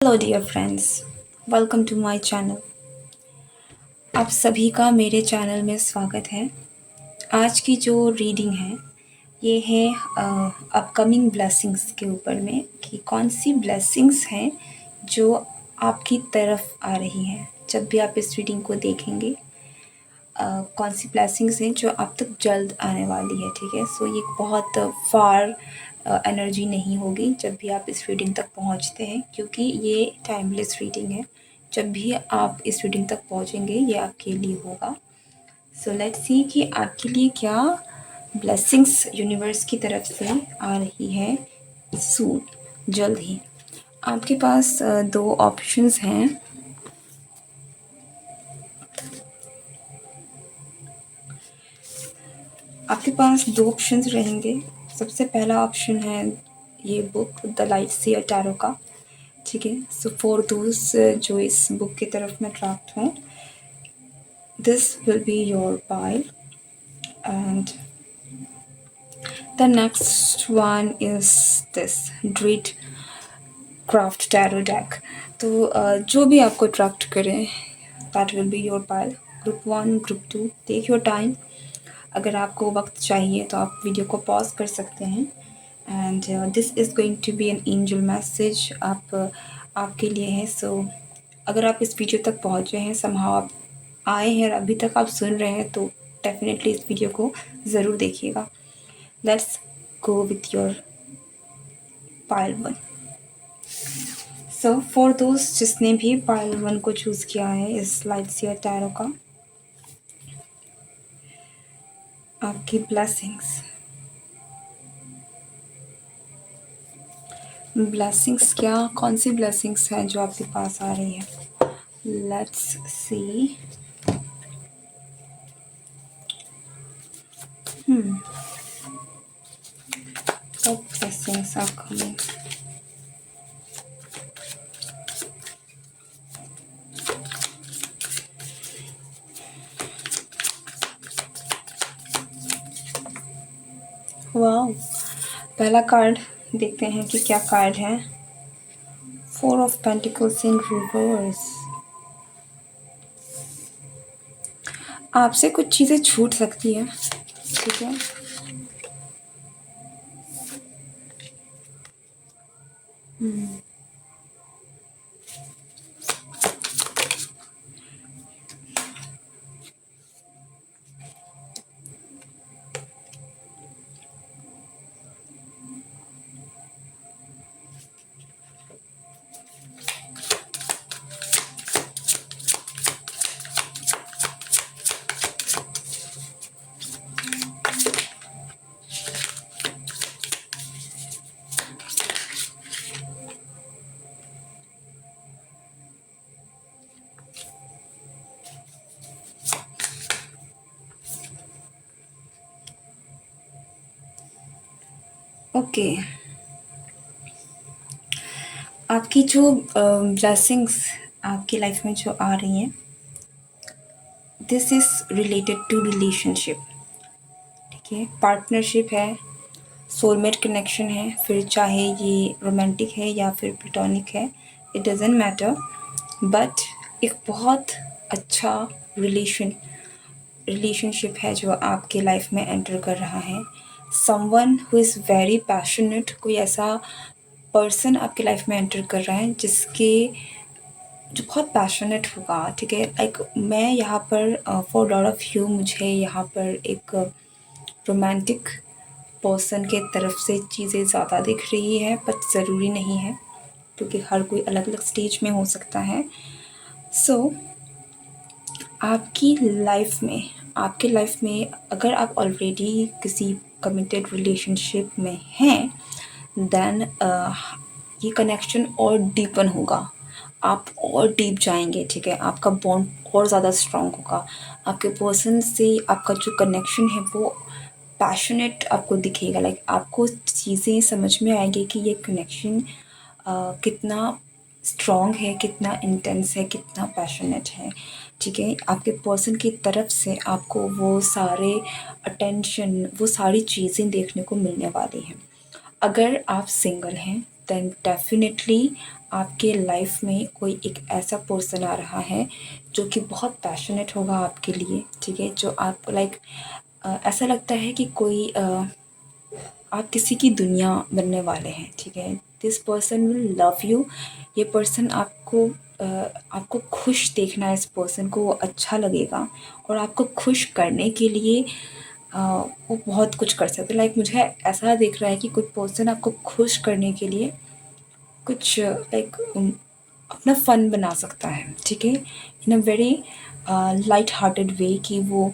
Hello dear friends, welcome to my channel. आप सभी का मेरे चैनल में स्वागत है। आज की जो रीडिंग है ये है अपकमिंग ब्लेसिंग्स के ऊपर में कि कौन सी ब्लेसिंग्स हैं जो आपकी तरफ आ रही हैं। जब भी आप इस रीडिंग को देखेंगे कौन सी ब्लेसिंग्स हैं जो आप तक जल्द आने वाली है। ठीक है, सो ये बहुत फार एनर्जी नहीं होगी जब भी आप इस रीडिंग तक पहुंचते हैं, क्योंकि ये टाइमलेस रीडिंग है। जब भी आप इस रीडिंग तक पहुंचेंगे ये आपके लिए होगा। सो लेट्स सी कि आपके लिए क्या ब्लेसिंग्स यूनिवर्स की तरफ से आ रही है सून, जल्द ही। आपके पास दो ऑप्शंस हैं। आपके पास दो ऑप्शंस रहेंगे। सबसे पहला ऑप्शन है ये book the light seer tarot का। ठीक है, सो फॉर दोस्त जो इस बुक की तरफ में अट्रैक्ट हों, this will be your pile. And the next one is this Druidcraft tarot deck. तो जो भी आपको अट्रैक्ट करे that will be your pile. Group 1, group 2, take your time. अगर आपको वक्त चाहिए तो आप वीडियो को पॉज कर सकते हैं। And this is going to be an angel message आपके लिए है। सो अगर आप इस वीडियो तक पहुँचे हैं, समहाउ आप आए हैं और अभी तक आप सुन रहे हैं, तो डेफिनेटली इस वीडियो को ज़रूर देखिएगा। Let's go with your pile 1। So for दोस्त जिसने भी पाइल 1 को चूज़ किया है इस लाइट सीयर टैरो का, आपकी ब्लेसिंग्स क्या, कौन सी ब्लेसिंग्स हैं जो आपके पास आ रही है। Let's see. What blessings are coming? Wow, पहला कार्ड देखते हैं कि क्या कार्ड है। 4 ऑफ पेंटिकल्स इन रिवर्स। आपसे कुछ चीज़ें छूट सकती हैं, ठीक है। ओके, आपकी जो ब्लेसिंग्स आपकी लाइफ में जो आ रही हैं, this is related to relationship. ठीक है, पार्टनरशिप है, सोलमेट कनेक्शन है, फिर चाहे ये रोमांटिक है या फिर प्लेटोनिक है, इट डजेंट मैटर। बट एक बहुत अच्छा रिलेशनशिप है जो आपके लाइफ में एंटर कर रहा है। Someone who is very passionate, कोई ऐसा पर्सन आपके लाइफ में एंटर कर रहा है जिसके जो बहुत पैशनेट होगा। ठीक है, लाइक मैं यहाँ पर फॉर लॉट ऑफ यू, मुझे यहाँ पर एक रोमांटिक पर्सन के तरफ से चीज़ें ज़्यादा दिख रही है, बट ज़रूरी नहीं है क्योंकि हर कोई अलग अलग स्टेज में हो सकता है। सो आपकी लाइफ में अगर आप ऑलरेडी किसी कमिटेड रिलेशनशिप में हैं, देन ये कनेक्शन और डीपन होगा, आप और डीप जाएंगे। ठीक है, आपका बॉन्ड और ज़्यादा स्ट्रॉन्ग होगा। आपके पर्सन से आपका जो कनेक्शन है वो पैशनेट आपको दिखेगा। लाइक आपको चीज़ें समझ में आएगी कि ये कनेक्शन कितना स्ट्रॉन्ग है, कितना इंटेंस है, कितना पैशनेट है। ठीक है, आपके पर्सन की तरफ से आपको वो सारे अटेंशन, वो सारी चीज़ें देखने को मिलने वाली हैं। अगर आप सिंगल हैं देन डेफिनेटली आपके लाइफ में कोई एक ऐसा पर्सन आ रहा है जो कि बहुत पैशनेट होगा आपके लिए, ठीक है? जो आपको ऐसा लगता है कि आप किसी की दुनिया बनने वाले हैं, ठीक है? This person will love you. ये पर्सन आपको खुश देखना है, इस पर्सन को वो अच्छा लगेगा और आपको खुश करने के लिए वो बहुत कुछ कर सकते हैं। मुझे ऐसा दिख रहा है कि कोई पर्सन आपको खुश करने के लिए कुछ अपना फ़न बना सकता है, ठीक है? इन अ वेरी लाइट हार्टेड वे, कि वो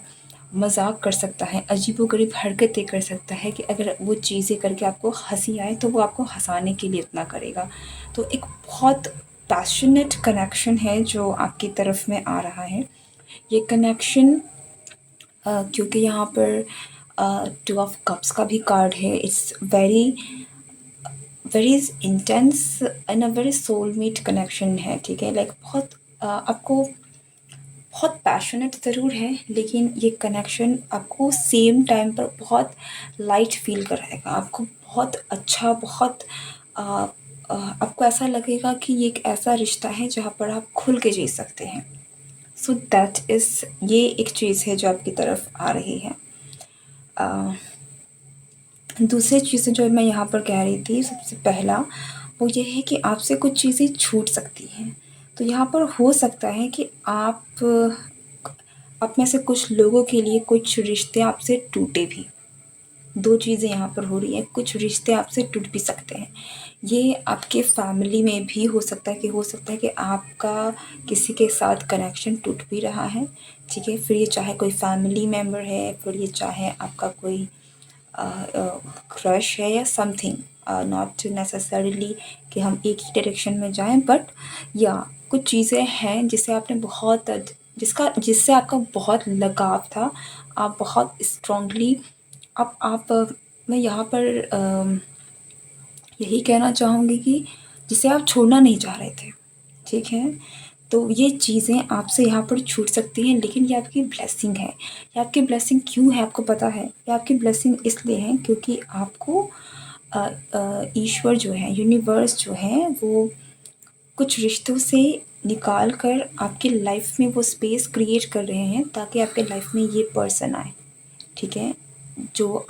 मज़ाक कर सकता है, अजीबो-गरीब हरकतें कर सकता है कि अगर वो चीज़ें करके आपको हँसी आए तो वो आपको हँसाने के लिए इतना करेगा। तो एक बहुत पैशनेट कनेक्शन है जो आपकी तरफ में आ रहा है। ये कनेक्शन क्योंकि यहाँ पर 2 ऑफ कप्स का भी कार्ड है, it's very very intense and a very soulmate connection है, ठीक है? बहुत आपको बहुत पैशनेट ज़रूर है, लेकिन ये कनेक्शन आपको सेम टाइम पर बहुत लाइट फ़ील कराएगा। आपको बहुत अच्छा, बहुत अ आपको ऐसा लगेगा कि ये एक ऐसा रिश्ता है जहाँ पर आप खुल के जी सकते हैं। सो दैट इज़ ये एक चीज़ है जो आपकी तरफ आ रही है। दूसरी चीज़ें जो मैं यहाँ पर कह रही थी, सबसे पहला वो ये है कि आपसे कुछ चीज़ें छूट सकती हैं। तो यहाँ पर हो सकता है कि आप में से कुछ लोगों के लिए कुछ रिश्ते आपसे टूटे भी। 2 चीज़ें यहाँ पर हो रही हैं, कुछ रिश्ते आपसे टूट भी सकते हैं। ये आपके फैमिली में भी हो सकता है कि आपका किसी के साथ कनेक्शन टूट भी रहा है, ठीक है? फिर ये चाहे कोई फैमिली मेंबर है, फिर ये चाहे आपका कोई क्रश है या समथिंग, नॉट नेसेसरीली कि हम एक ही डायरेक्शन में जाएं, बट या कुछ चीज़ें हैं जिससे आपका बहुत लगाव था। आप बहुत स्ट्रांगली मैं यहाँ पर यही कहना चाहूँगी कि जिसे आप छोड़ना नहीं चाह रहे थे, ठीक है? तो ये चीज़ें आपसे यहाँ पर छूट सकती हैं, लेकिन ये आपकी ब्लेसिंग है। ये आपकी ब्लेसिंग क्यों है आपको पता है? ये आपकी ब्लेसिंग इसलिए है क्योंकि आपको ईश्वर जो है, यूनिवर्स जो है, वो कुछ रिश्तों से निकाल कर आपकी लाइफ में वो स्पेस क्रिएट कर रहे हैं ताकि आपके लाइफ में ये पर्सन आए, ठीक है? जो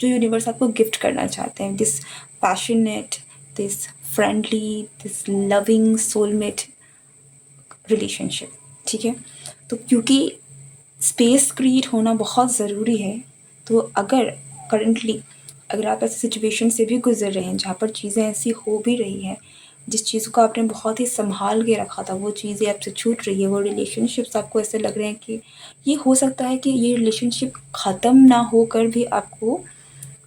यूनिवर्स आपको गिफ्ट करना चाहते हैं, this passionate, this friendly, this loving soulmate relationship, ठीक है? तो क्योंकि स्पेस क्रिएट होना बहुत ज़रूरी है, तो अगर आप ऐसी सिचुएशन से भी गुज़र रहे हैं जहाँ पर चीज़ें ऐसी हो भी रही हैं, जिस चीज़ को आपने बहुत ही सँभाल के रखा था, वो चीज़ें आपसे छूट रही है, वो रिलेशनशिप्स आपको ऐसे लग रहे हैं कि ये हो सकता है कि ये रिलेशनशिप ख़त्म ना होकर भी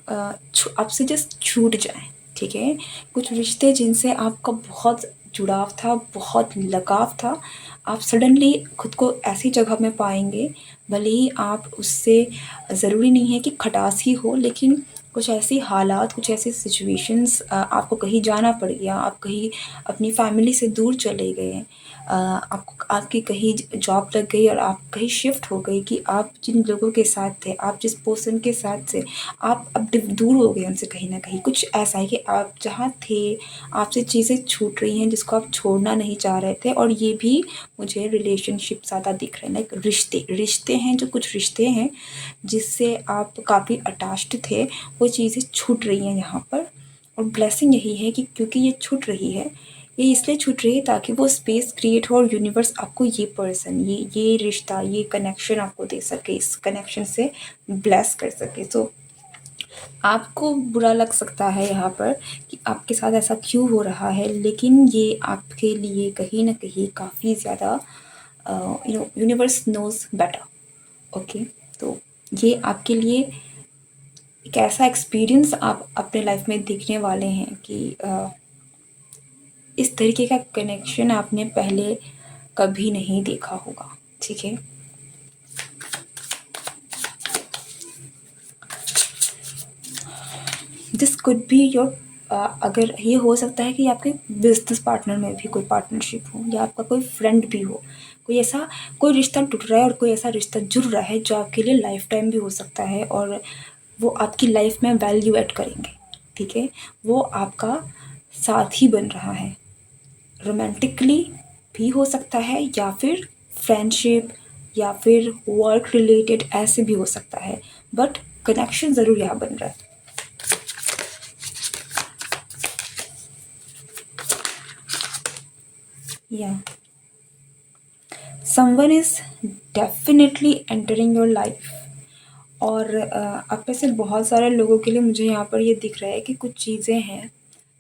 आपसे जस्ट छूट जाएँ, ठीक है? कुछ रिश्ते जिनसे आपका बहुत जुड़ाव था, बहुत लगाव था, आप सडनली खुद को ऐसी जगह में पाएँगे, भले ही आप उससे ज़रूरी नहीं है कि खटास ही हो, लेकिन कुछ ऐसी हालात, कुछ ऐसी सिचुएशंस, आपको कहीं जाना पड़ गया, आप कहीं अपनी फैमिली से दूर चले गए, आपको आपकी कहीं जॉब लग गई और आप कहीं शिफ्ट हो गई कि आप जिन लोगों के साथ थे, आप जिस पर्सन के साथ थे, आप अब दूर हो गए उनसे कहीं ना कहीं। कुछ ऐसा है कि आप जहाँ थे, आपसे चीज़ें छूट रही हैं जिसको आप छोड़ना नहीं चाह रहे थे, और ये भी मुझे रिलेशनशिप ज़्यादा दिख रहे हैं, रिश्ते रिश्ते हैं, जो कुछ रिश्ते हैं जिससे आप काफ़ी अटैच्ड थे, वो चीज़ें छूट रही हैं यहाँ पर। और ब्लेसिंग यही है कि क्योंकि ये छूट रही है, ये इसलिए छूट रही है ताकि वो स्पेस क्रिएट हो और यूनिवर्स आपको ये पर्सन, ये रिश्ता, ये कनेक्शन आपको दे सके, इस कनेक्शन से ब्लेस कर सके। तो आपको बुरा लग सकता है यहाँ पर कि आपके साथ ऐसा क्यों हो रहा है, लेकिन ये आपके लिए कहीं न कहीं काफ़ी ज़्यादा यूनिवर्स नोज़ बेटर, ओके? तो ये आपके लिए एक ऐसा एक्सपीरियंस आप अपने लाइफ में देखने वाले हैं कि इस तरीके का कनेक्शन आपने पहले कभी नहीं देखा होगा, ठीक है? दिस कुड बी योर अगर ये हो सकता है कि आपके बिजनेस पार्टनर में भी कोई पार्टनरशिप हो, या आपका कोई फ्रेंड भी हो, कोई रिश्ता टूट रहा है और कोई ऐसा रिश्ता जुड़ रहा है जो आपके लिए लाइफ टाइम भी हो सकता है, और वो आपकी लाइफ में वैल्यू ऐड करेंगे, ठीक है? वो आपका साथी बन रहा है। रोमांटिकली भी हो सकता है या फिर फ्रेंडशिप या फिर वर्क रिलेटेड ऐसे भी हो सकता है, बट कनेक्शन ज़रूर यहाँ बन रहा है। या someone is definitely entering your life. और आप में से बहुत सारे लोगों के लिए मुझे यहाँ पर ये दिख रहा है कि कुछ चीज़ें हैं,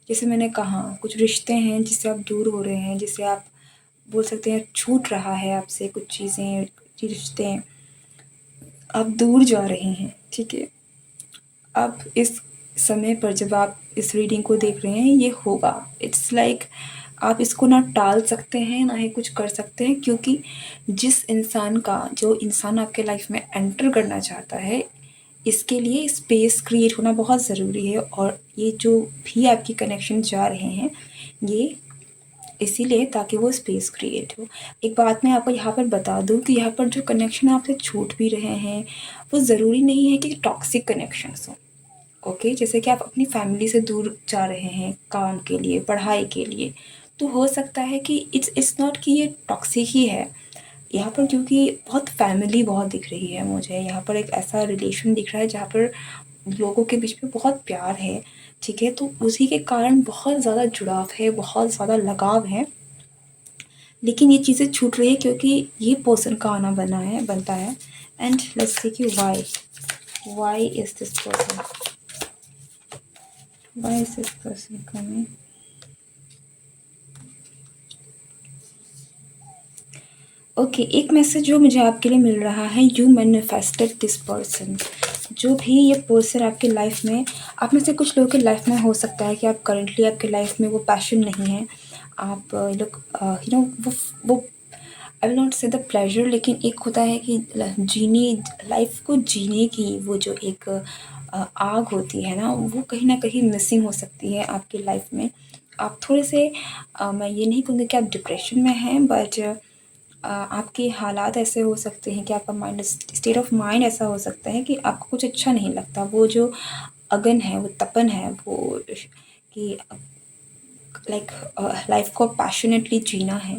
जैसे मैंने कहा कुछ रिश्ते हैं जिससे आप दूर हो रहे हैं, जिससे आप बोल सकते हैं छूट रहा है आपसे कुछ चीज़ें, रिश्ते आप दूर जा रहे हैं, ठीक है। अब इस समय पर जब आप इस रीडिंग को देख रहे हैं ये होगा, इट्स लाइक आप इसको ना टाल सकते हैं ना ही कुछ कर सकते हैं, क्योंकि जो इंसान आपके लाइफ में एंटर करना चाहता है, इसके लिए स्पेस क्रिएट होना बहुत ज़रूरी है। और ये जो भी आपकी कनेक्शन जा रहे हैं ये इसीलिए ताकि वो स्पेस क्रिएट हो। एक बात मैं आपको यहाँ पर बता दूँ कि यहाँ पर जो कनेक्शन आपसे छूट भी रहे हैं वो ज़रूरी नहीं है कि टॉक्सिक कनेक्शंस हों। ओके, जैसे कि आप अपनी फैमिली से दूर जा रहे हैं काम के लिए, पढ़ाई के लिए, तो हो सकता है कि इट्स नॉट कि ये टॉक्सिक ही है यहाँ पर, क्योंकि बहुत फैमिली बहुत दिख रही है मुझे यहाँ पर। एक ऐसा रिलेशन दिख रहा है जहाँ पर लोगों के बीच में बहुत प्यार है, ठीक है। तो उसी के कारण बहुत ज़्यादा जुड़ाव है, बहुत ज़्यादा लगाव है, लेकिन ये चीज़ें छूट रही है क्योंकि ये पर्सन का आना बनता है। एंड लेट्स सी कि why is this person, why is this person coming? Okay, एक मैसेज जो मुझे आपके लिए मिल रहा है, यू मैनिफेस्टेड दिस पर्सन। जो भी ये पर्सन आपके लाइफ में, आप में से कुछ लोगों के लाइफ में हो सकता है कि आप करंटली आपके लाइफ में वो पैशन नहीं है, आप लोग वो आई विल नॉट से द प्लेजर, लेकिन एक होता है कि लाइफ को जीने की वो जो एक आग होती है ना कहीं मिसिंग हो सकती है आपकी लाइफ में। आप थोड़े से मैं ये नहीं कहूँगी कि आप डिप्रेशन में हैं, बट आपके हालात ऐसे हो सकते हैं कि आपका माइंड स्टेट ऑफ माइंड ऐसा हो सकता है कि आपको कुछ अच्छा नहीं लगता। वो जो अगन है, वो तपन है, वो कि लाइक लाइफ को पैशनेटली जीना है।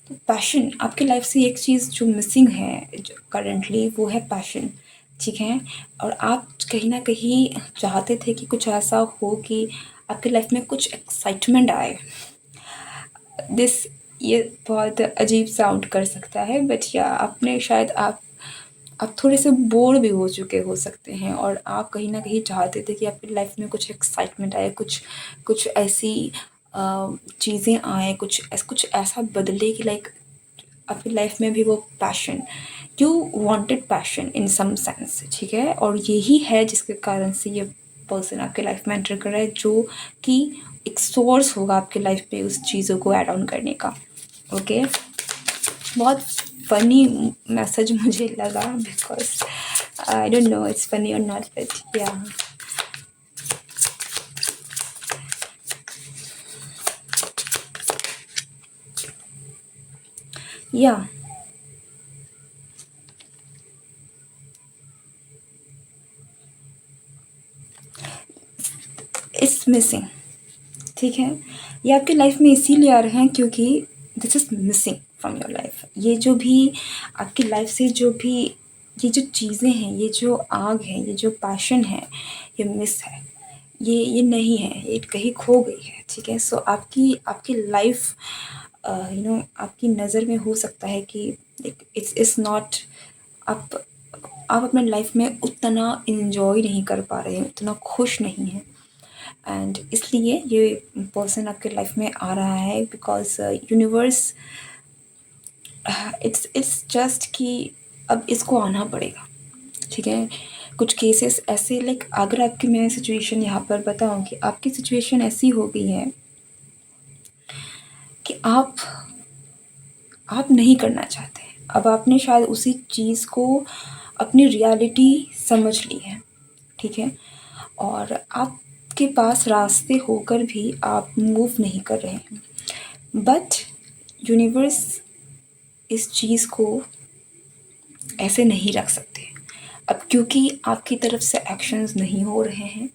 तो पैशन आपकी लाइफ से एक चीज़ जो मिसिंग है करंटली, वो है पैशन, ठीक है। और आप कहीं ना कहीं चाहते थे कि कुछ ऐसा हो कि आपकी लाइफ में कुछ एक्साइटमेंट आए। दिस ये बहुत अजीब साउंड कर सकता है, बट या आपने शायद आप थोड़े से बोर भी हो चुके हो सकते हैं और आप कहीं ना कहीं चाहते थे कि आपकी लाइफ में कुछ एक्साइटमेंट आए, कुछ कुछ ऐसी चीज़ें आए, कुछ ऐसा बदले कि लाइक आपकी लाइफ में भी वो passion, you wanted passion in some sense, ठीक है। और यही है जिसके कारण से ये पर्सन आपके लाइफ में एंटर कर रहा है, जो कि एक सोर्स होगा आपके लाइफ पे उस चीज़ों को ऐड ऑन करने का। ओके, बहुत फनी मैसेज मुझे लगा, because I don't no it's funny और नॉट, बट या इट्स मिसिंग, ठीक है। ये आपकी लाइफ में इसीलिए आ रहे हैं क्योंकि this is missing from your life. ये जो भी आपकी लाइफ से जो भी ये जो चीज़ें हैं, ये जो आग है, ये जो पैशन है, ये मिस है, ये नहीं है, ये कहीं खो गई है, ठीक है। सो आपकी आपकी लाइफ आपकी नज़र में हो सकता है कि इट्स नॉट, आप आप अपने लाइफ में उतना इन्जॉय नहीं कर पा रहे हैं, उतना खुश नहीं हैं। एंड इसलिए ये पर्सन आपके लाइफ में आ रहा है बिकॉज यूनिवर्स, इट्स जस्ट कि अब इसको आना पड़ेगा, ठीक है। कुछ केसेस ऐसे लाइक अगर आपकी मैं सिचुएशन यहाँ पर बताऊँ कि आपकी सिचुएशन ऐसी हो गई है कि आप नहीं करना चाहते, अब आपने शायद उसी चीज़ को अपनी रियलिटी समझ ली है, ठीक है। और आपके पास रास्ते होकर भी आप मूव नहीं कर रहे हैं, बट यूनिवर्स इस चीज़ को ऐसे नहीं रख सकते। अब क्योंकि आपकी तरफ से एक्शंस नहीं हो रहे हैं,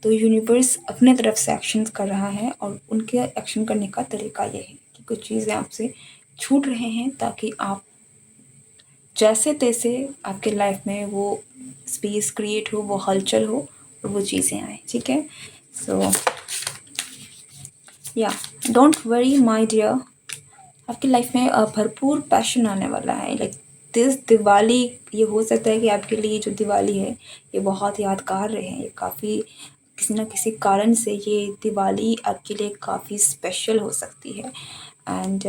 तो यूनिवर्स अपने तरफ से एक्शन कर रहा है और उनके एक्शन करने का तरीका ये है कि कुछ चीज़ें आपसे छूट रहे हैं ताकि आप जैसे-तैसे आपके लाइफ में वो स्पेस क्रिएट हो, वो हलचल हो और वो चीज़ें आएँ, ठीक है? सो या डोंट वरी माय डियर, आपकी लाइफ में भरपूर पैशन आने वाला है। लाइक दिस दिवाली, ये हो सकता है कि आपके लिए जो दिवाली है ये बहुत यादगार रहे। ये काफ़ी किसी न किसी कारण से ये दिवाली आपके लिए काफ़ी स्पेशल हो सकती है। एंड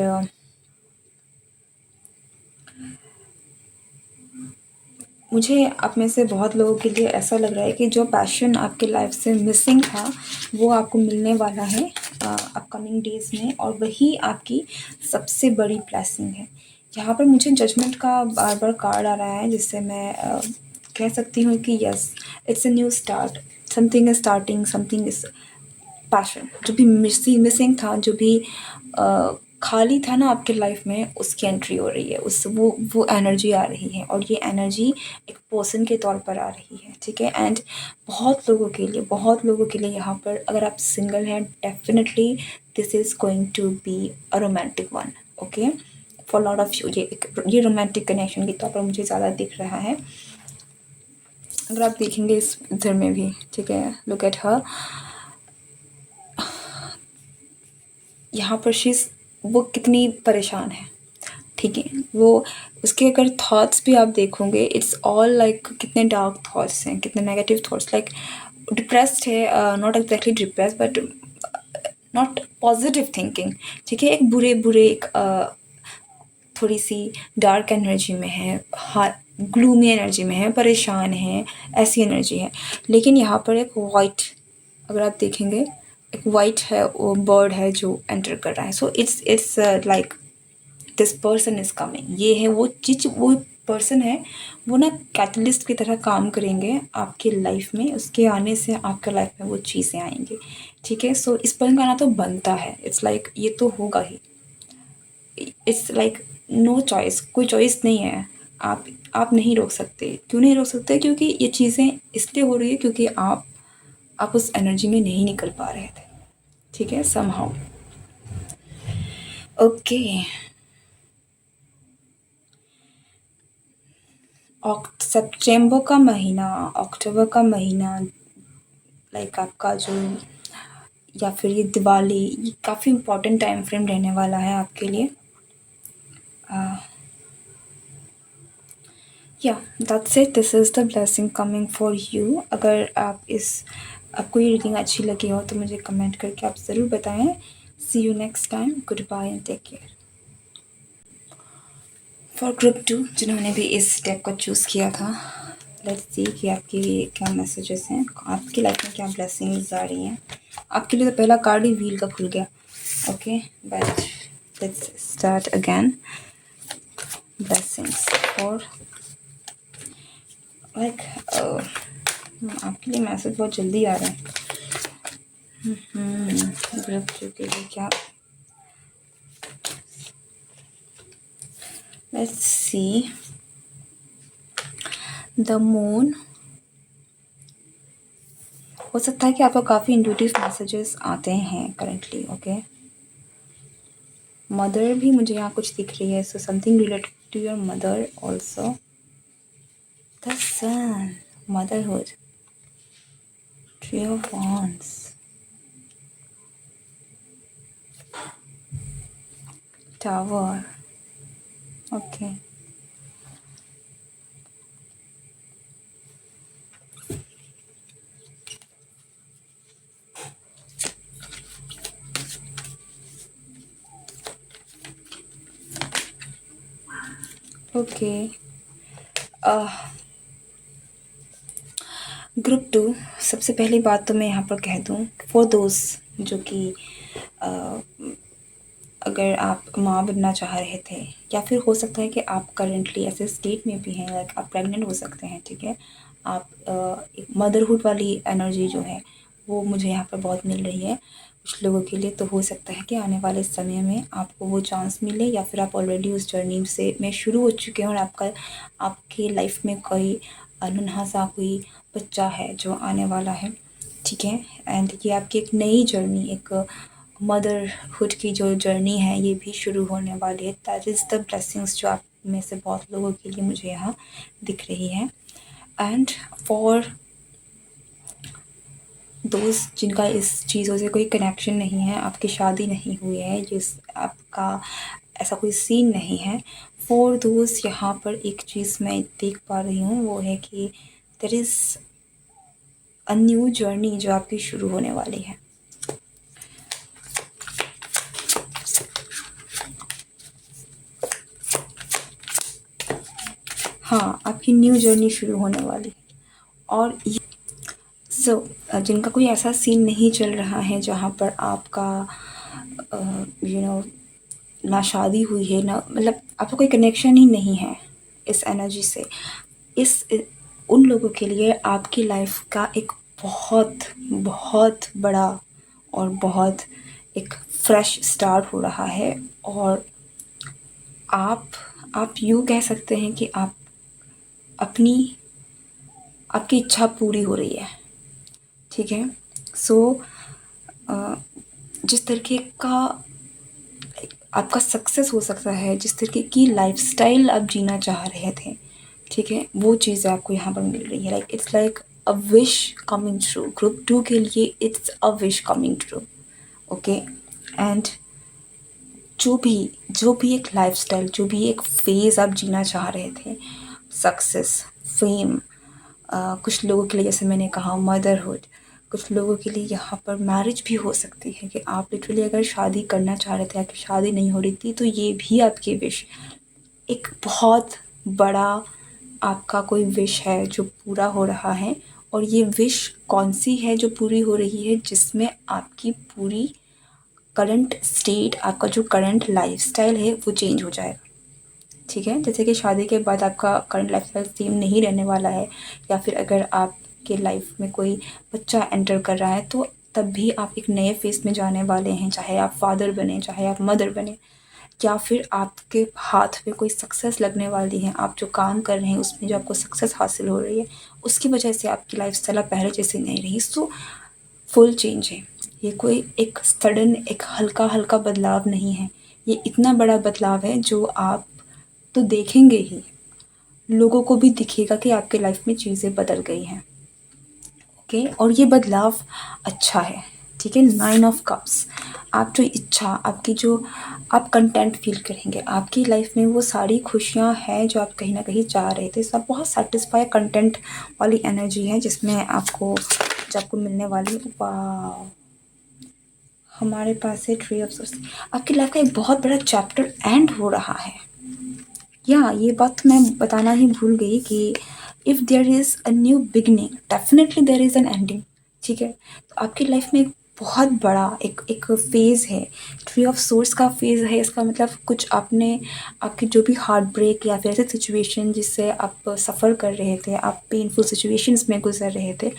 मुझे आप में से बहुत लोगों के लिए ऐसा लग रहा है कि जो पैशन आपके लाइफ से मिसिंग था वो आपको मिलने वाला है अपकमिंग डेज़ में, और वही आपकी सबसे बड़ी ब्लेसिंग है। यहाँ पर मुझे जजमेंट का बार बार कार्ड आ रहा है, जिससे मैं कह सकती हूँ कि yes, it's a new start, something is starting, something is passion. जो भी मिसिंग था, जो भी खाली था ना आपके लाइफ में, उसकी एंट्री हो रही है, उस वो एनर्जी आ रही है, और ये एनर्जी एक पर्सन के तौर पर आ रही है, ठीक है? एंड बहुत लोगों के लिए यहाँ पर, अगर आप सिंगल हैं, definitely this is going to be a romantic one, okay? For lot of you ये रोमांटिक कनेक्शन के तौर पर मुझे ज़्यादा दिख रहा है। अगर आप देखेंगे इस इधर में भी, ठीक है, लुक एट हर, यहाँ पर शीज़, वो कितनी परेशान है, ठीक है? वो उसके अगर थॉट्स भी आप देखोगे, इट्स ऑल लाइक कितने डार्क थॉट्स हैं, कितने नेगेटिव थॉट्स, लाइक डिप्रेस्ड है, not exactly depressed but not positive thinking, ठीक है? एक बुरे एक थोड़ी सी डार्क एनर्जी में है, ग्लूमी एनर्जी में है, परेशान है, ऐसी एनर्जी है। लेकिन यहाँ पर एक वाइट, अगर आप देखेंगे, एक वाइट है, वो बर्ड है जो एंटर कर रहा है। So it's like this person is coming, ये है वो चीज़, वो पर्सन है, वो ना कैटलिस्ट की तरह काम करेंगे आपके लाइफ में। उसके आने से आपके लाइफ में वो चीज़ें आएंगी, ठीक है? सो इस पर्सन का आना तो बनता है, इट्स लाइक ये तो होगा ही, इट्स लाइक नो चॉइस, कोई चॉइस नहीं है। आप नहीं रोक सकते। क्यों नहीं रोक सकते? क्योंकि ये चीज़ें इसलिए हो रही है क्योंकि आप उस एनर्जी में नहीं निकल पा रहे थे, ठीक है, समहाउ। ओके, सितंबर का महीना, अक्टूबर का महीना, लाइक आपका जो, या फिर ये दिवाली, ये काफ़ी इम्पोर्टेंट टाइम फ्रेम रहने वाला है आपके लिए। या that's it, this is the blessing coming for you. अगर आपको ये रीडिंग अच्छी लगी हो तो मुझे कमेंट करके आप ज़रूर बताएं। See you next time, good bye and take care. For group 2 जिन्होंने भी इस डेक को चूज़ किया था, लेट्स सी कि आपके क्या मैसेजेस हैं, आपकी लाइफ में क्या ब्लेसिंग्स आ रही हैं। आपके लिए तो पहला कार्ड ही व्हील का खुल गया, okay, but let's start again. Blessings for like आपके लिए मैसेज बहुत जल्दी आ रहे हैं। ग्रुप 2 के लिए क्या, लेट्स सी, द मून। हो सकता है कि आपको काफ़ी इंट्यूटिव मैसेजेस आते हैं करंटली, ओके? मदर भी मुझे यहाँ कुछ दिख रही है, so something related to your mother also. The sun, motherhood, tree of wands, tower, okay. Okay, group 2, सबसे पहली बात तो मैं यहाँ पर कह दूँ, फॉर दोस्त जो कि अगर आप माँ बनना चाह रहे थे, या फिर हो सकता है कि आप करेंटली ऐसे स्टेट में भी हैं, लाइक आप प्रेग्नेंट हो सकते हैं, ठीक है? आप एक मदरहुड वाली एनर्जी जो है वो मुझे यहाँ पर बहुत मिल रही है कुछ लोगों के लिए। तो हो सकता है कि आने वाले समय में आपको वो चांस मिले, या फिर आप ऑलरेडी उस जर्नी से में शुरू हो चुके हैं और आपकी लाइफ में कोई नन्हा सा कोई बच्चा है जो आने वाला है। ठीक है। एंड ये आपकी एक नई जर्नी, एक मदरहुड की जो जर्नी है ये भी शुरू होने वाली है। दैट इज़ द ब्लेसिंग्स जो आप में से बहुत लोगों के लिए मुझे यहाँ दिख रही है। एंड फॉर दोस्त जिनका इस चीज़ों से कोई कनेक्शन नहीं है, आपकी शादी नहीं हुई है, जिस आपका ऐसा कोई सीन नहीं है, फॉर दोस्त यहाँ पर एक चीज़ मैं देख पा रही हूँ, वो है कि there is a new journey जो आपकी शुरू होने वाली है। हाँ, आपकी न्यू जर्नी शुरू होने वाली है। और जिनका कोई ऐसा सीन नहीं चल रहा है जहाँ पर आपका यू नो ना शादी हुई है, ना मतलब आपका कोई कनेक्शन ही नहीं है इस एनर्जी से, उन लोगों के लिए आपकी लाइफ का एक बहुत बहुत बड़ा और बहुत एक फ्रेश स्टार्ट हो रहा है। और आप यूँ कह सकते हैं कि आप अपनी आपकी इच्छा पूरी हो रही है। ठीक है। सो जिस तरीके का आपका सक्सेस हो सकता है, जिस तरीके की लाइफस्टाइल आप जीना चाह रहे थे, ठीक है, वो चीज़ें आपको यहाँ पर मिल रही है। Like it's like a wish coming true. Group 2 के लिए it's a wish coming true. Okay. And जो भी एक लाइफस्टाइल, जो भी एक फेज़ आप जीना चाह रहे थे, सक्सेस, फेम, कुछ लोगों के लिए जैसे मैंने कहा मदरहुड, कुछ लोगों के लिए यहाँ पर मैरिज भी हो सकती है कि आप लिटरली अगर शादी करना चाह रहे थे, आपकी शादी नहीं हो रही थी, तो ये भी आपकी विश, एक बहुत बड़ा आपका कोई विश है जो पूरा हो रहा है। और ये विश कौन सी है जो पूरी हो रही है, जिसमें आपकी पूरी करंट स्टेट, आपका जो करंट लाइफस्टाइल है वो चेंज हो जाएगा। ठीक है। जैसे कि शादी के बाद आपका करंट लाइफस्टाइल सेम नहीं रहने वाला है, या फिर अगर आपके लाइफ में कोई बच्चा एंटर कर रहा है तो तब भी आप एक नए फेज़ में जाने वाले हैं, चाहे आप फादर बने, चाहे आप मदर बने, या फिर आपके हाथ में कोई सक्सेस लगने वाली है, आप जो काम कर रहे हैं उसमें जो आपको सक्सेस हासिल हो रही है, उसकी वजह से आपकी लाइफस्टाइल अब पहले जैसी नहीं रही। सो फुल चेंज है। ये कोई एक सडन, एक हल्का हल्का बदलाव नहीं है, ये इतना बड़ा बदलाव है जो आप तो देखेंगे ही, लोगों को भी दिखेगा कि आपके लाइफ में चीज़ें बदल गई हैं। ओके। और ये बदलाव अच्छा है। ठीक है। 9 ऑफ कप्स, आप जो इच्छा, आपकी जो आप कंटेंट फील करेंगे, आपकी लाइफ में वो सारी खुशियाँ हैं जो आप कहीं ना कहीं चाह रहे थे, सब बहुत सेटिस्फाई कंटेंट वाली एनर्जी है जिसमें आपको मिलने वाली। वाह, हमारे पास है ट्री ऑफ सोर्स। आपकी लाइफ का एक बहुत बड़ा चैप्टर एंड हो रहा है। या ये बात तो मैं बताना ही भूल गई कि if there is a new beginning, definitely there is an ending. ठीक है। तो आपकी लाइफ में एक बहुत बड़ा एक एक फेज़ है, ट्री ऑफ सोर्स का फेज़ है। इसका मतलब कुछ आपने, आपकी जो भी हार्ट ब्रेक या फिर ऐसे सिचुएशन जिससे आप सफ़र कर रहे थे, आप पेनफुल सिचुएशंस में गुजर रहे थे,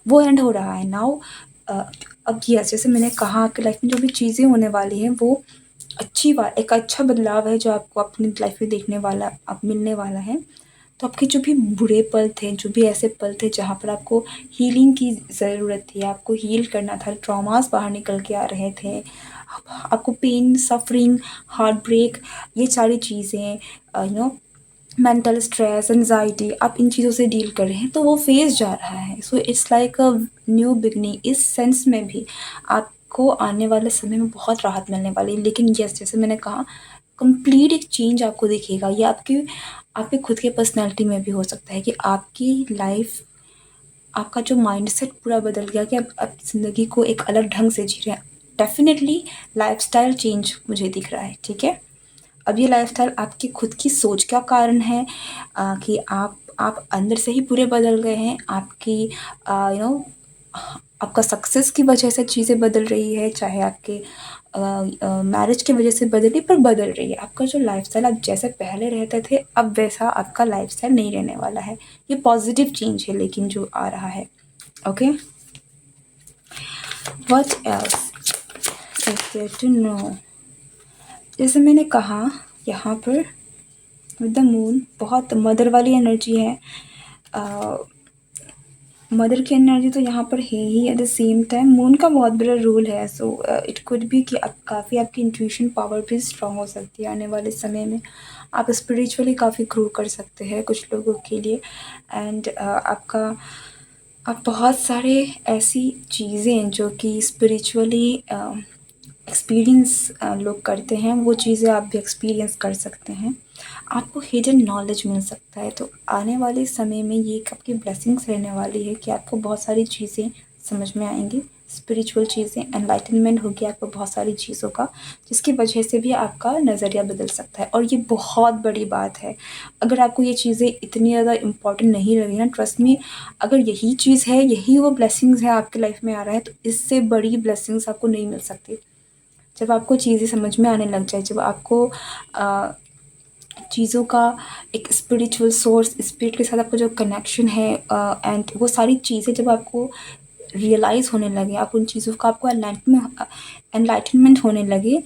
वो एंड हो रहा है नाउ। अब यस, जैसे मैंने कहा आपकी लाइफ में जो भी चीज़ें होने वाली हैं वो अच्छी बात, एक अच्छा बदलाव है जो आपको अपनी लाइफ में देखने वाला, अब मिलने वाला है। तो आपके जो भी बुरे पल थे, जो भी ऐसे पल थे जहाँ पर आपको हीलिंग की ज़रूरत थी, आपको हील करना था, ट्रॉमास बाहर निकल के आ रहे थे, आपको पेन, सफरिंग, हार्ट ब्रेक, ये सारी चीज़ें, मेंटल स्ट्रेस, एंजाइटी, आप इन चीज़ों से डील कर रहे हैं, तो वो फेज़ जा रहा है। So it's like a new beginning. इस सेंस में भी आपको आने वाले समय में बहुत राहत मिलने वाली है। लेकिन यस, जैसे मैंने कहा, कंप्लीट एक चेंज आपको दिखेगा। ये आपके खुद के पर्सनैलिटी में भी हो सकता है कि आपकी लाइफ, आपका जो माइंडसेट पूरा बदल गया कि अब ज़िंदगी को एक अलग ढंग से जी रहे हैं। डेफ़िनेटली लाइफ़स्टाइल चेंज मुझे दिख रहा है। ठीक है। अब ये लाइफ़स्टाइल आपकी खुद की सोच का कारण है, कि आप अंदर से ही पूरे बदल गए हैं। आपकी आपका सक्सेस की वजह से चीज़ें बदल रही है, चाहे आपके मैरिज की वजह से बदली, पर बदल रही है। आपका जो लाइफ़स्टाइल आप जैसे पहले रहते थे, अब वैसा आपका लाइफ़स्टाइल नहीं रहने वाला है। ये पॉज़िटिव चेंज है लेकिन जो आ रहा है। Okay. What else is there to know? जैसे मैंने कहा, यहाँ पर विद द मून बहुत मदर वाली एनर्जी है। मदर की एनर्जी तो यहाँ पर है ही। At the same time moon का बहुत बड़ा रोल है, सो इट कुड बी कि आप काफ़ी आपकी इंट्यूशन पावर भी स्ट्रांग हो सकती है आने वाले समय में। आप स्पिरिचुअली काफ़ी ग्रो कर सकते हैं कुछ लोगों के लिए। एंड आप बहुत सारे ऐसी चीज़ें जो कि स्पिरिचुअली एक्सपीरियंस लोग करते हैं, वो चीज़ें आप भी एक्सपीरियंस कर सकते हैं। आपको हिडन नॉलेज मिल सकता है। तो आने वाले समय में ये एक आपकी ब्लेसिंग्स रहने वाली है कि आपको बहुत सारी चीज़ें समझ में आएंगी, स्पिरिचुअल चीज़ें, एनलाइटनमेंट होगी आपको बहुत सारी चीज़ों का, जिसकी वजह से भी आपका नज़रिया बदल सकता है। और ये बहुत बड़ी बात है। अगर आपको ये चीज़ें इतनी ज़्यादा इम्पोर्टेंट नहीं लगी ना, ट्रस्ट मी, अगर यही चीज़ है, यही वो ब्लेसिंग्स है आपके लाइफ में आ रहा है, तो इससे बड़ी ब्लेसिंग्स आपको नहीं मिल सकती। जब आपको चीज़ें समझ में आने लग जाए, जब आपको चीज़ों का एक स्पिरिचुअल सोर्स, स्पिरिट के साथ आपका जो कनेक्शन है, एंड वो सारी चीज़ें जब आपको रियलाइज़ होने लगे, आप उन चीज़ों का आपको एनलाइटनमेंट होने लगे,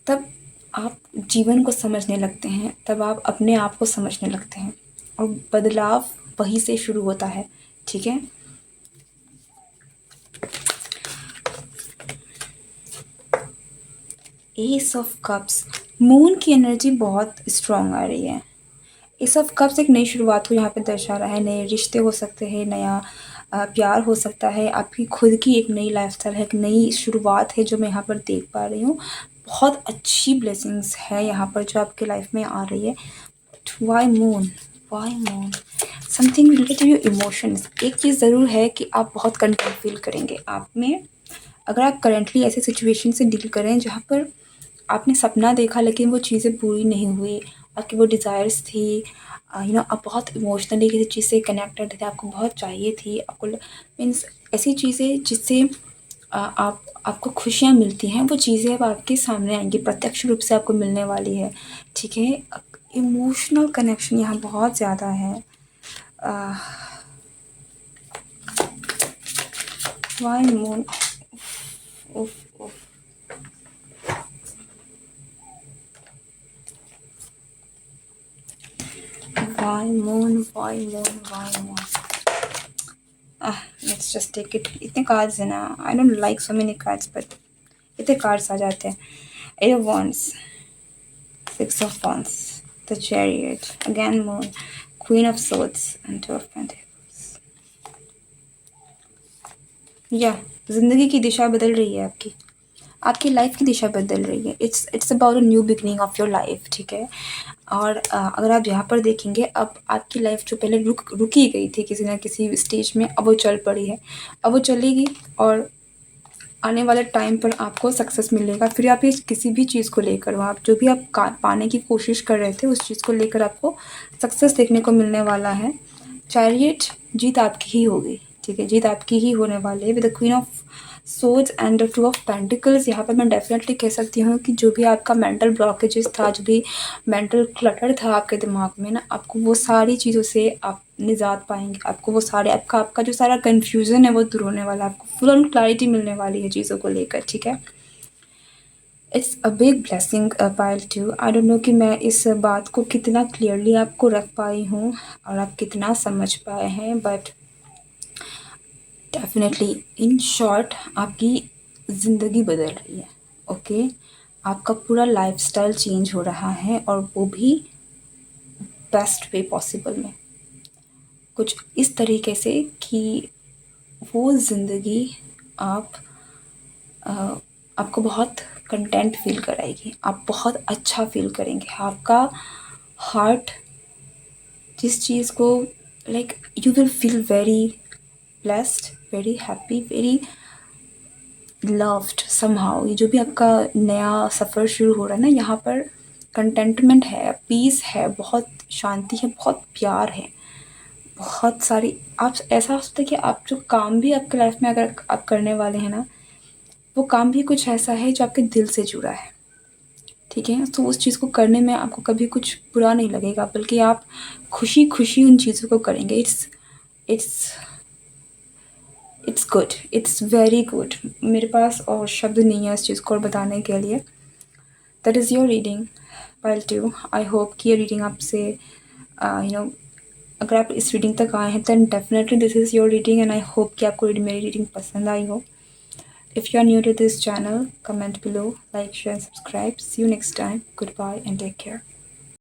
तब आप जीवन को समझने लगते हैं, तब आप अपने आप को समझने लगते हैं, और बदलाव वहीं से शुरू होता है। ठीक है। एस ऑफ कप्स, मून की एनर्जी बहुत स्ट्रांग आ रही है। एस ऑफ कप्स एक नई शुरुआत को यहाँ पे दर्शा रहा है। नए रिश्ते हो सकते हैं, नया प्यार हो सकता है, आपकी खुद की एक नई लाइफस्टाइल है, एक नई शुरुआत है जो मैं यहाँ पर देख पा रही हूँ। बहुत अच्छी ब्लेसिंग्स है यहाँ पर जो आपके लाइफ में आ रही है। Why moon, why moon, something related to your emotions. एक चीज़ ज़रूर है कि आप बहुत कंटेंट फील करेंगे आप में, अगर आप करंटली ऐसे सिचुएशन से डील करें जहाँ पर आपने सपना देखा लेकिन वो चीज़ें पूरी नहीं हुई, आपकी वो डिज़ायर्स थी, आप बहुत इमोशनली किसी चीज़ से कनेक्टेड थे, आपको बहुत चाहिए थी, आपको मीन्स ऐसी चीज़ें जिससे आपको खुशियाँ मिलती हैं, वो चीज़ें अब आपके सामने आएंगी, प्रत्यक्ष रूप से आपको मिलने वाली है। ठीक है। इमोशनल कनेक्शन यहाँ बहुत ज़्यादा है। वाई मून, उफ उफ, why moon, why moon, why moon. Let's just take it. इतने कार्ड्स है ना, I don't like so many cards, but इतने कार्ड्स आ जाते हैं। Eight of wands, six of wands, the chariot, again moon, queen of swords and two of pentacles. या जिंदगी की दिशा बदल रही है आपकी, आपकी लाइफ की दिशा बदल रही है। It's about a new beginning of your life. ठीक है। और अगर आप यहाँ पर देखेंगे, अब आपकी लाइफ जो पहले रुकी गई थी किसी ना किसी स्टेज में, अब वो चल पड़ी है, अब वो चलेगी, और आने वाले टाइम पर आपको सक्सेस मिलेगा। फिर आप इस किसी भी चीज़ को लेकर हो, आप जो भी आप पाने की कोशिश कर रहे थे, उस चीज़ को लेकर आपको सक्सेस देखने को मिलने वाला है। चैरियट, जीत आपकी ही होगी। ठीक है, जीत आपकी ही होने वाली है। With the queen of swords and the two of pentacles, यहाँ पर मैं डेफिनेटली कह सकती हूँ कि जो भी आपका मेंटल ब्लॉकेजेस था, जो भी मेंटल क्लटर था आपके दिमाग में ना, आपको वो सारी चीज़ों से आप निजात पाएंगे। आपको वो सारे आपका जो सारा कन्फ्यूज़न है वो दूर होने वाला है, आपको फुल ऑन क्लैरिटी मिलने वाली है चीज़ों को लेकर। ठीक है। It's a big blessing pile two. I don't know कि मैं इस बात को कितना क्लियरली आपको रख पाई हूँ और आप कितना समझ पाए हैं, बट डेफिनेटली इन शॉर्ट आपकी ज़िंदगी बदल रही है। ओके। आपका पूरा लाइफस्टाइल चेंज हो रहा है, और वो भी बेस्ट वे पॉसिबल में, कुछ इस तरीके से कि वो ज़िंदगी आप आपको बहुत कंटेंट फील कराएगी, आप बहुत अच्छा फील करेंगे। आपका हार्ट जिस चीज़ को, like, you will feel very blessed, very happy, very loved somehow. ये जो भी आपका नया सफ़र शुरू हो रहा है ना, यहाँ पर कंटेंटमेंट है, पीस है, बहुत शांति है, बहुत प्यार है, बहुत सारी, आप ऐसा हो सकता है कि आप जो काम भी आपके लाइफ में अगर आप करने वाले हैं ना, वो काम भी कुछ ऐसा है जो आपके दिल से जुड़ा है। ठीक है। तो उस चीज़ को करने में आपको कभी कुछ बुरा नहीं लगेगा, बल्कि आप खुशी खुशी उन चीज़ों को करेंगे। It's it's good, it's very good. मेरे पास और शब्द नहीं है इस चीज़ को और बताने के लिए। That is your reading pile two. I hope कि ये रीडिंग आपसे यू नो अगर आप इस रीडिंग तक आए हैं then definitely this is your reading and I hope कि आपको मेरी रीडिंग पसंद आई हो। If you are new to this channel, comment below, like, share, subscribe. See you next time. Good bye and take care.